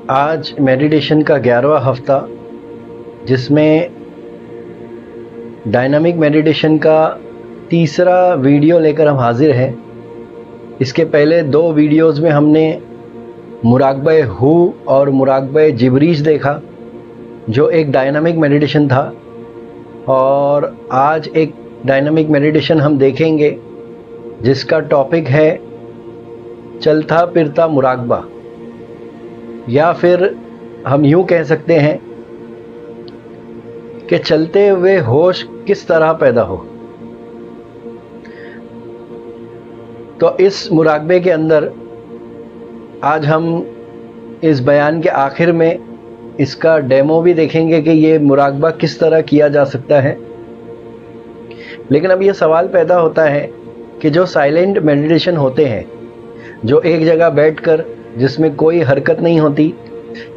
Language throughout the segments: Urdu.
آج میڈیٹیشن کا 11واں ہفتہ، جس میں ڈائنامک میڈیٹیشن کا تیسرا ویڈیو لے کر ہم حاضر ہیں۔ اس کے پہلے 2 ویڈیوز میں ہم نے مراقبہ ہو اور مراقبہ جبریج دیکھا، جو ایک ڈائنامک میڈیٹیشن تھا، اور آج ایک ڈائنامک میڈیٹیشن ہم دیکھیں گے جس کا ٹاپک ہے چلتا پھرتا مراقبہ، یا پھر ہم یوں کہہ سکتے ہیں کہ چلتے ہوئے ہوش کس طرح پیدا ہو۔ تو اس مراقبے کے اندر آج ہم اس بیان کے آخر میں اس کا ڈیمو بھی دیکھیں گے کہ یہ مراقبہ کس طرح کیا جا سکتا ہے۔ لیکن اب یہ سوال پیدا ہوتا ہے کہ جو سائلنٹ میڈیٹیشن ہوتے ہیں، جو ایک جگہ بیٹھ کر جس میں کوئی حرکت نہیں ہوتی،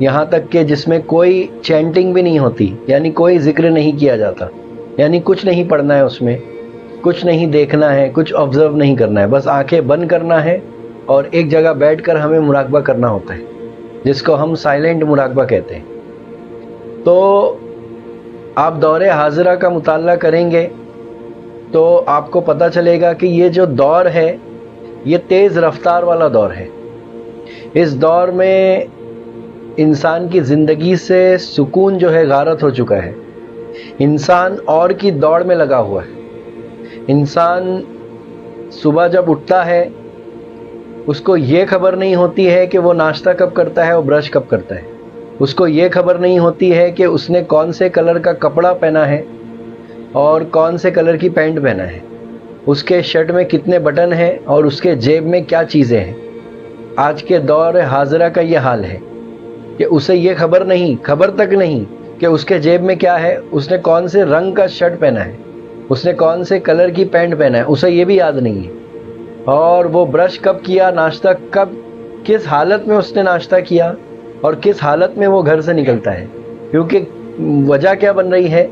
یہاں تک کہ جس میں کوئی چینٹنگ بھی نہیں ہوتی، یعنی کوئی ذکر نہیں کیا جاتا، یعنی کچھ نہیں پڑھنا ہے، اس میں کچھ نہیں دیکھنا ہے، کچھ آبزرو نہیں کرنا ہے، بس آنکھیں بند کرنا ہے اور ایک جگہ بیٹھ کر ہمیں مراقبہ کرنا ہوتا ہے، جس کو ہم سائلنٹ مراقبہ کہتے ہیں۔ تو آپ دور حاضرہ کا مطالعہ کریں گے تو آپ کو پتہ چلے گا کہ یہ جو دور ہے یہ تیز رفتار والا دور ہے۔ اس دور میں انسان کی زندگی سے سکون جو ہے غارت ہو چکا ہے۔ انسان اور کی دوڑ میں لگا ہوا ہے۔ انسان صبح جب اٹھتا ہے اس کو یہ خبر نہیں ہوتی ہے کہ وہ ناشتہ کب کرتا ہے اور برش کب کرتا ہے۔ اس کو یہ خبر نہیں ہوتی ہے کہ اس نے کون سے کلر کا کپڑا پہنا ہے اور کون سے کلر کی پینٹ پہنا ہے، اس کے شرٹ میں کتنے بٹن ہیں اور اس کے جیب میں کیا چیزیں ہیں۔ آج کے دور حاضرہ کا یہ حال ہے کہ اسے یہ خبر تک نہیں کہ اس کے جیب میں کیا ہے، اس نے کون سے رنگ کا شرٹ پہنا ہے، اس نے کون سے کلر کی پینٹ پہنا ہے، اسے یہ بھی یاد نہیں ہے۔ اور وہ برش کب کیا، ناشتہ کب، کس حالت میں اس نے ناشتہ کیا اور کس حالت میں وہ گھر سے نکلتا ہے، کیونکہ وجہ کیا بن رہی ہے؟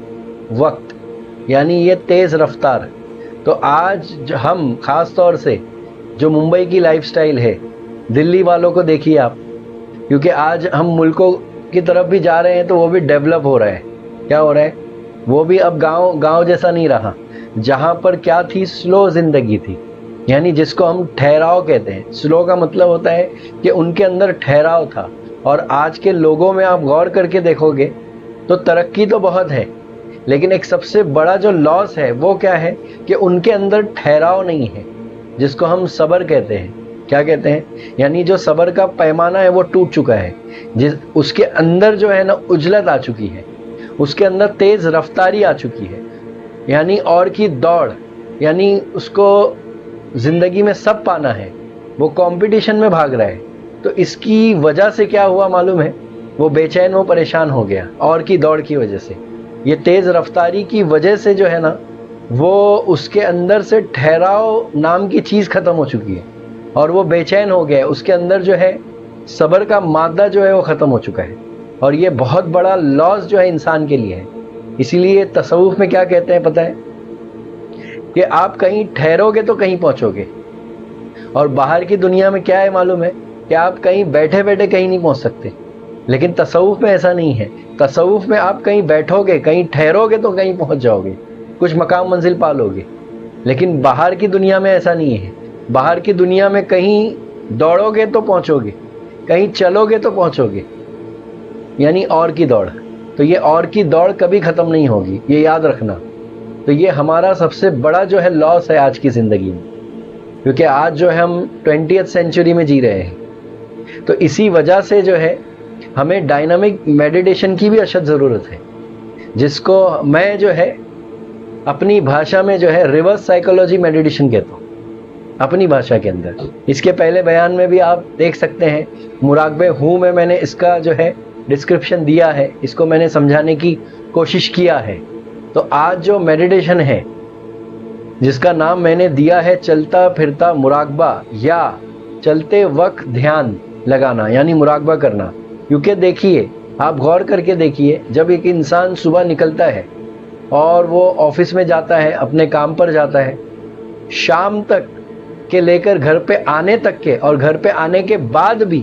وقت، یعنی یہ تیز رفتار۔ تو آج ہم خاص طور سے جو ممبئی کی لائف سٹائل ہے، دلی والوں کو دیکھیے آپ، کیونکہ آج ہم ملکوں کی طرف بھی جا رہے ہیں تو وہ بھی ڈیولپ ہو رہا ہے۔ کیا ہو رہا ہے؟ وہ بھی اب گاؤں جیسا نہیں رہا۔ جہاں پر کیا تھی؟ سلو زندگی تھی، یعنی جس کو ہم ٹھہراؤ کہتے ہیں۔ سلو کا مطلب ہوتا ہے کہ ان کے اندر ٹھہراؤ تھا۔ اور آج کے لوگوں میں آپ غور کر کے دیکھو گے تو ترقی تو بہت ہے، لیکن ایک سب سے بڑا جو لاس ہے وہ کیا ہے کہ ان کے اندر ٹھہراؤ نہیں ہے، جس کو ہم صبر کہتے ہیں۔ کیا کہتے ہیں؟ یعنی جو صبر کا پیمانہ ہے وہ ٹوٹ چکا ہے، اس کے اندر جو ہے نا عجلت آ چکی ہے، اس کے اندر تیز رفتاری آ چکی ہے، یعنی اور کی دوڑ، یعنی اس کو زندگی میں سب پانا ہے، وہ کمپٹیشن میں بھاگ رہا ہے۔ تو اس کی وجہ سے کیا ہوا معلوم ہے؟ وہ بے چین، وہ پریشان ہو گیا اور کی دوڑ کی وجہ سے۔ یہ تیز رفتاری کی وجہ سے جو ہے نا، وہ اس کے اندر سے ٹھہراؤ نام کی چیز ختم ہو چکی ہے اور وہ بے چین ہو گیا ہے۔ اس کے اندر جو ہے صبر کا مادہ جو ہے وہ ختم ہو چکا ہے، اور یہ بہت بڑا لاس جو ہے انسان کے لیے ہے۔ اسی لیے تصوف میں کیا کہتے ہیں پتہ ہے؟ کہ آپ کہیں ٹھہرو گے تو کہیں پہنچو گے، اور باہر کی دنیا میں کیا ہے معلوم ہے؟ کہ آپ کہیں بیٹھے بیٹھے کہیں نہیں پہنچ سکتے۔ لیکن تصوف میں ایسا نہیں ہے۔ تصوف میں آپ کہیں بیٹھو گے، کہیں ٹھہرو گے تو کہیں پہنچ جاؤ گے، کچھ مقام منزل پا لو گے۔ لیکن باہر کی دنیا میں ایسا نہیں ہے۔ باہر کی دنیا میں کہیں دوڑو گے تو پہنچو گے، کہیں چلو گے تو پہنچو گے، یعنی اور کی دوڑ۔ تو یہ اور کی دوڑ کبھی ختم نہیں ہوگی، یہ یاد رکھنا۔ تو یہ ہمارا سب سے بڑا جو ہے لاس ہے آج کی زندگی میں، کیونکہ آج جو ہے ہم 20th سینچری میں جی رہے ہیں۔ تو اسی وجہ سے جو ہے ہمیں ڈائنامک میڈیٹیشن کی بھی اشد ضرورت ہے، جس کو میں جو ہے اپنی بھاشا میں جو ہے ریورس سائیکولوجی میڈیٹیشن کہتا ہوں، اپنی بھاشا کے اندر۔ اس کے پہلے بیان میں بھی آپ دیکھ سکتے ہیں، مراقبے ہوں میں نے اس کا جو ہے ڈسکرپشن دیا ہے، اس کو میں نے سمجھانے کی کوشش کیا ہے۔ تو آج جو میڈیٹیشن ہے جس کا نام میں نے دیا ہے چلتا پھرتا مراقبہ، یا چلتے وقت دھیان لگانا، یعنی مراقبہ کرنا۔ کیونکہ دیکھیے، آپ غور کر کے دیکھیے، جب ایک انسان صبح نکلتا ہے اور وہ آفس میں جاتا ہے، اپنے کام پر جاتا ہے، شام تک کے لے کر گھر پہ آنے تک کے، اور گھر پہ آنے کے بعد بھی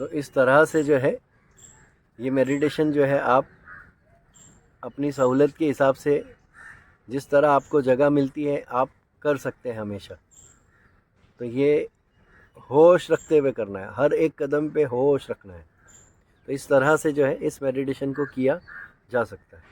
تو اس طرح سے جو ہے یہ میڈیٹیشن جو ہے آپ اپنی سہولت کے حساب سے جس طرح آپ کو جگہ ملتی ہے آپ کر سکتے ہیں ہمیشہ. تو یہ ہوش رکھتے ہوئے کرنا ہے، ہر ایک قدم پہ ہوش رکھنا ہے. تو اس طرح سے جو ہے اس میڈیٹیشن کو کیا جا سکتا ہے.